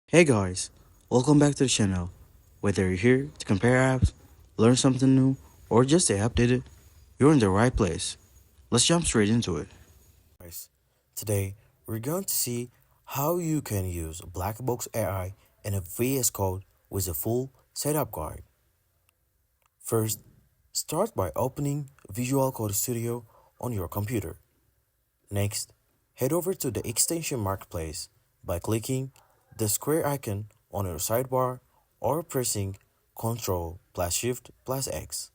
Hey guys, welcome back to the channel. Whether you're here to compare apps, learn something new, or just stay updated, you're in the right place. Let's jump straight into it. Guys, today we're going to see how you can use Blackbox AI in a VS Code with a full setup guide. First, start by opening Visual Code Studio on your computer. Next, head over to the extension marketplace by clicking the square icon on your sidebar or pressing Ctrl plus Shift plus X.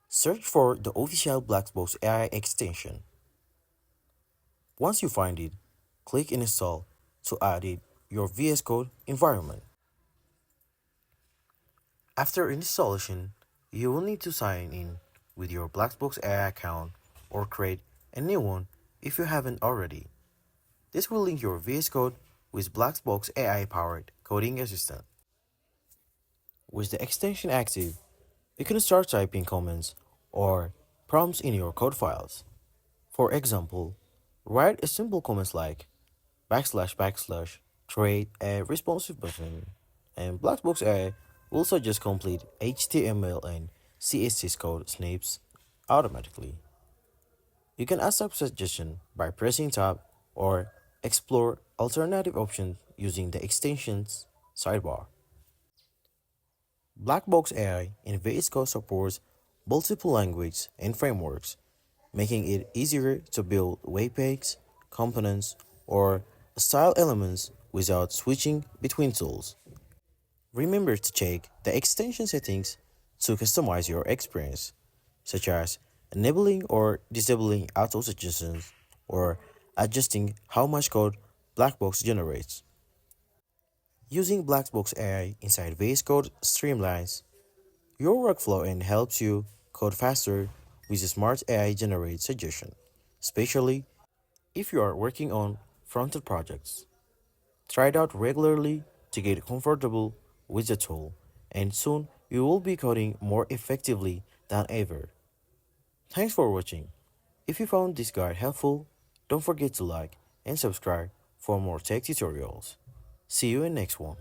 Search for the official Blackbox AI extension. Once you find it, click Install to add it your VS Code environment. After installation, you will need to sign in with your Blackbox AI account or create a new one if you haven't already. This will link your VS Code with Blackbox AI-powered coding assistant. With the extension active, you can start typing comments or prompts in your code files. For example, write a simple comment like create a responsive button, and Blackbox AI will suggest complete HTML and CSS code snippets automatically. You can add suggestion by pressing tab or explore alternative options using the extensions sidebar. Blackbox AI in VS Code supports multiple languages and frameworks, making it easier to build web pages, components, or style elements without switching between tools. Remember to check the extension settings to customize your experience, such as enabling or disabling auto suggestions or adjusting how much code Blackbox generates. Using Blackbox AI inside VS Code streamlines your workflow and helps you code faster with a smart AI generated suggestion, especially if you are working on front-end projects. Try it out regularly to get comfortable with the tool, and soon you will be coding more effectively than ever. Thanks for watching. If you found this guide helpful, don't forget to like and subscribe for more tech tutorials. See you in next one.